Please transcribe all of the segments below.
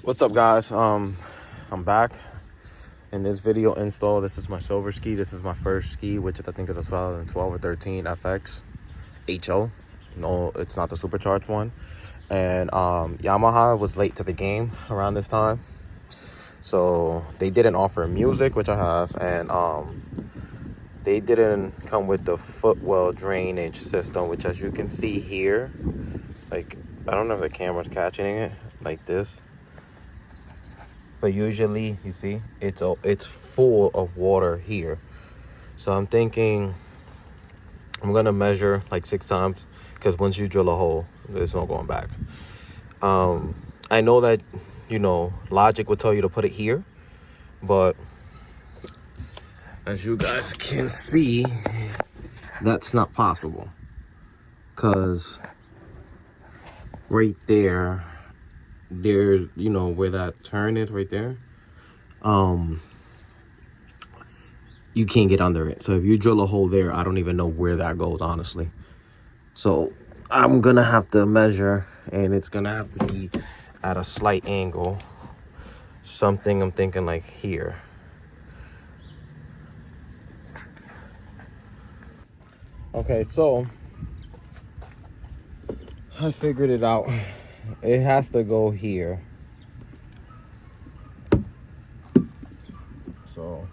What's up, guys? I'm back in this video install. This is my silver ski. This is my first ski, which I think it was 2012 or 13 FX HO. No, it's not the supercharged one. And Yamaha was late to the game around this time, so they didn't offer music, which I have, and they didn't come with the Footwell drainage system, which, as you can see here, like, I don't know if the camera's catching it like this, but usually you see it's full of water here. So I'm thinking I'm gonna measure like 6 times, because once you drill a hole, there's no going back. I know that, you know, logic would tell you to put it here, but as you guys can see, that's not possible, because right there's, you know, where that turn is right there, you can't get under it. So if you drill a hole there, I don't even know where that goes, honestly. So I'm gonna have to measure, and it's gonna have to be at a slight angle. Something I'm thinking like here. Okay, so I figured it out. It has to go here. So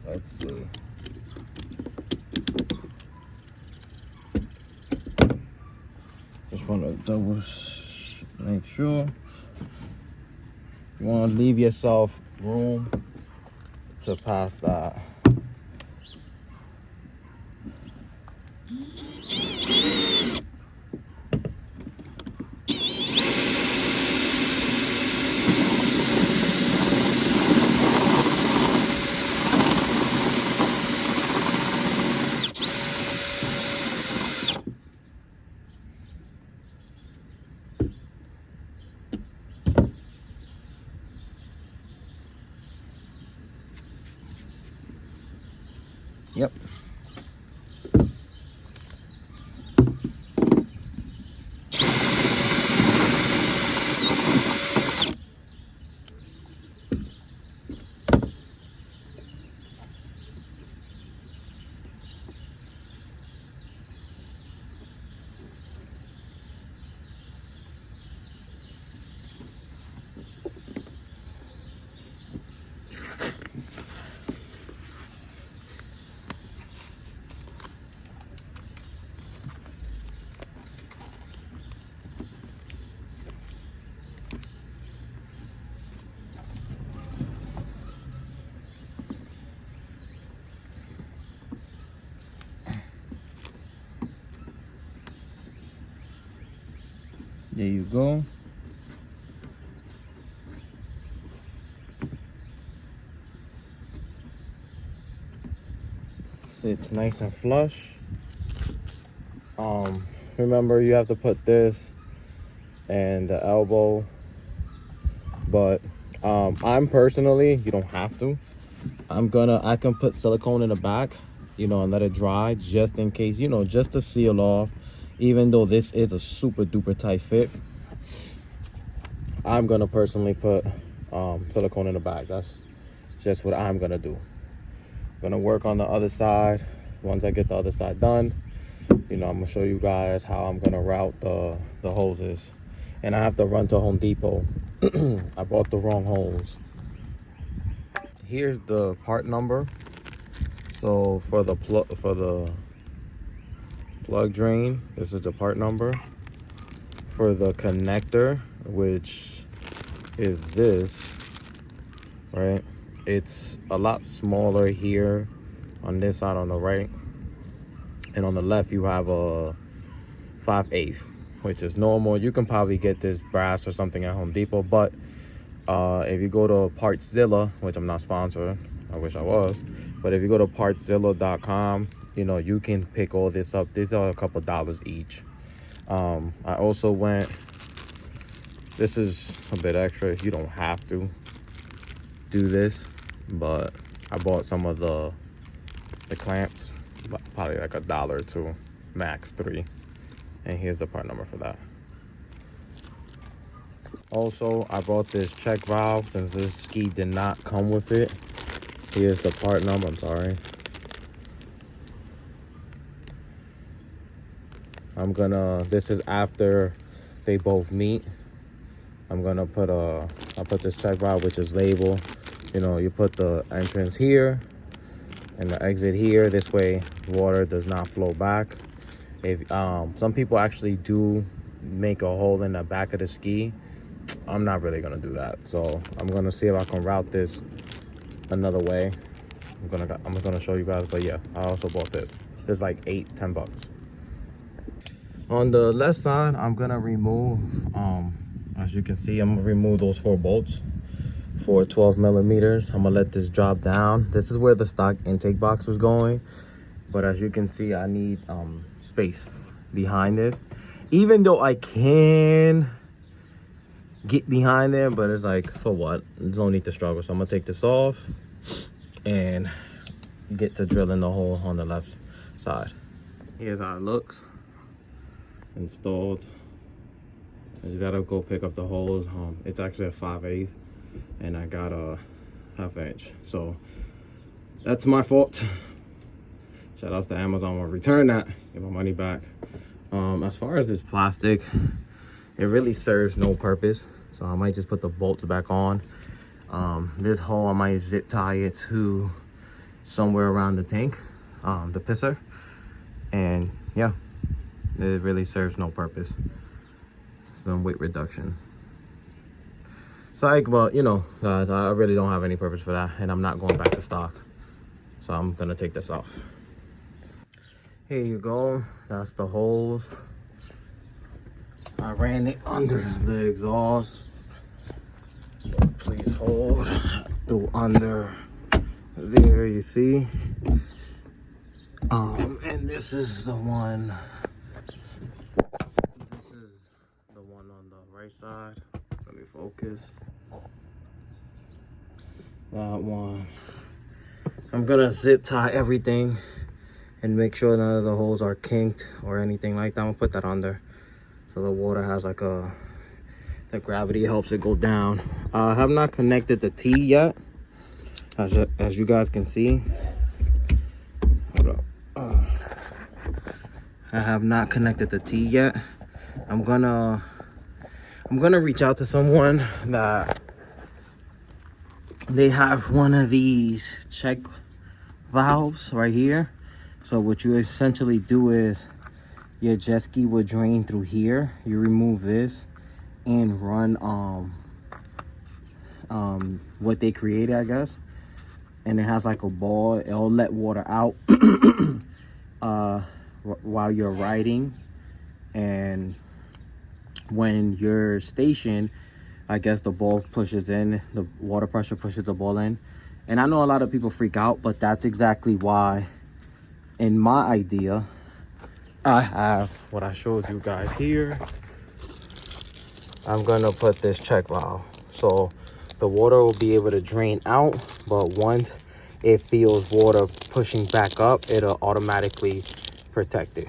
let's see. Just want to make sure. You want to leave yourself room to pass that. Yep. There you go. Sits nice and flush. Remember, you have to put this and the elbow, but I'm personally, you don't have to. I can put silicone in the back, you know, and let it dry just in case, you know, just to seal off. Even though this is a super duper tight fit, I'm gonna personally put silicone in the back. That's just what I'm gonna do. I'm gonna work on the other side. Once I get the other side done, you know, I'm gonna show you guys how I'm gonna route the hoses. And I have to run to Home Depot. I bought the wrong hose. Here's the part number. So for the plug drain, this is the part number. For the connector, which is this, right? It's a lot smaller here on this side on the right, and on the left you have a 5/8, which is normal. You can probably get this brass or something at Home Depot, but if you go to Partszilla, which I'm not sponsored, I wish I was, but if you go to partszilla.com, you know, you can pick all this up. These are a couple dollars each. I also went, this is a bit extra, you don't have to do this, but I bought some of the clamps, probably like $1 or $2, max 3, and here's the part number for that. Also, I bought this check valve since this ski did not come with it. Here's the part number, I'm sorry. This is after they both meet. I'll put this check valve, which is labeled. You know, you put the entrance here and the exit here. This way, water does not flow back. If some people actually do make a hole in the back of the ski, I'm not really gonna do that. So I'm gonna see if I can route this another way. I'm gonna show you guys. But yeah, I also bought this. It's like $10 bucks. On the left side, I'm gonna remove, as you can see, I'm gonna remove those 4 bolts for 12 millimeters. I'm gonna let this drop down. This is where the stock intake box was going, but as you can see, I need space behind this. Even though I can get behind there, but it's like, for what? There's no need to struggle. So I'm gonna take this off and get to drilling the hole on the left side. Here's how it looks installed. I just gotta go pick up the holes. It's actually a 5/8 and I got a 1/2 inch, so that's my fault. Shout outs to Amazon. I'll return that, get my money back. As far as this plastic, it really serves no purpose, so I might just put the bolts back on. This hole, I might zip tie it to somewhere around the tank, the pisser, and yeah, it really serves no purpose. Some weight reduction. Psych, but you know, guys, I really don't have any purpose for that, and I'm not going back to stock, so I'm gonna take this off. Here you go. That's the holes. I ran it under the exhaust. Please hold through under there, you see. And this is the one. This is the one on the right side. Let me focus. That one. I'm gonna zip tie everything and make sure none of the holes are kinked or anything like that. I'm gonna put that under so the water has like the gravity helps it go down. I have not connected the T yet, as you guys can see. Hold up. I have not connected the T yet. I'm gonna reach out to someone that they have one of these check valves right here. So what you essentially do is your jet ski will drain through here. You remove this and run what they created, I guess. And it has like a ball. It'll let water out while you're riding. And when you're stationed, I guess the ball pushes in, the water pressure pushes the ball in. And I know a lot of people freak out, but that's exactly why in my idea, I have what I showed you guys here. I'm gonna put this check valve. So the water will be able to drain out, but once it feels water pushing back up, it'll automatically protect it.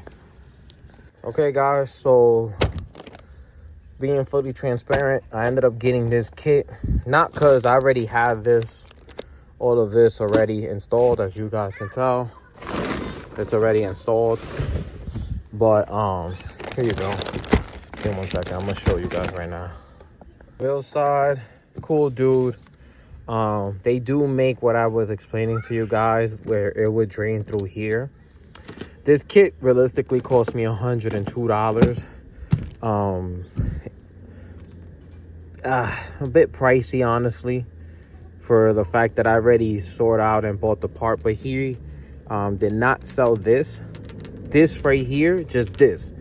Okay guys, so being fully transparent, I ended up getting this kit, not because I already have all of this already installed, as you guys can tell. It's already installed, but here you go. Give me 1 second, I'm gonna show you guys right now. Wheel side, cool dude. They do make what I was explaining to you guys, where it would drain through here. This kit realistically cost me $102. A bit pricey, honestly, for the fact that I already sorted out and bought the part, but he did not sell this right here, just this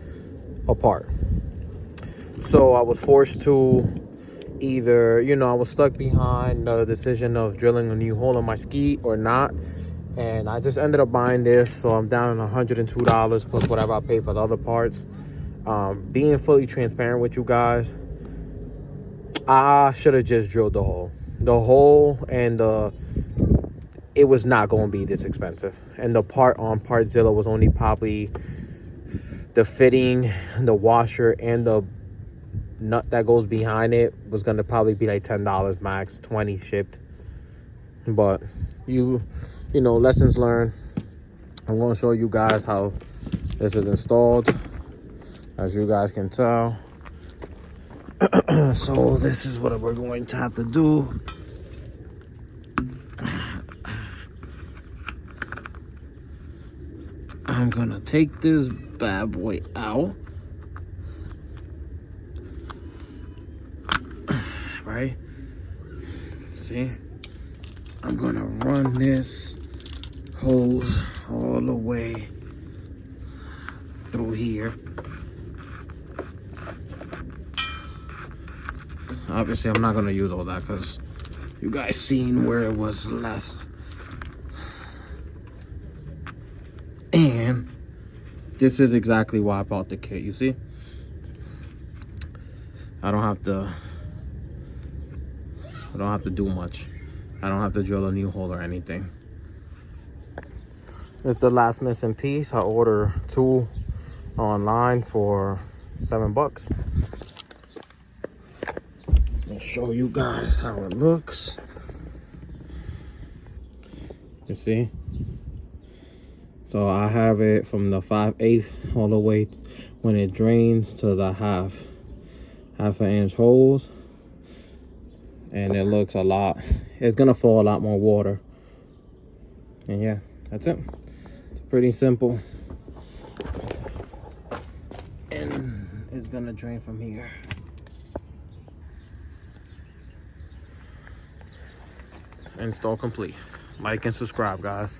apart. So I was forced to either, you know, I was stuck behind the decision of drilling a new hole in my ski or not, and I just ended up buying this. So I'm down $102 plus whatever I paid for the other parts. Being fully transparent with you guys, I should have just drilled the hole and it was not going to be this expensive. And the part on Partzilla was only probably the fitting, the washer, and nut that goes behind it was gonna probably be like $10 max, 20 shipped. But you know, lessons learned. I'm gonna show you guys how this is installed, as you guys can tell. So this is what we're going to have to do. I'm gonna take this bad boy out, right? See, I'm gonna run this hose all the way through here. Obviously, I'm not gonna use all that because you guys seen where it was left. And this is exactly why I bought the kit. You see, I don't have to do much. I don't have to drill a new hole or anything. It's the last missing piece. I ordered 2 online for $7. I'll show you guys how it looks. You see? So I have it from the 5/8 all the way when it drains to the half an inch holes. And it looks a lot, it's gonna fall a lot more water. And yeah, that's it. It's pretty simple. And it's gonna drain from here. Install complete. Like and subscribe, guys.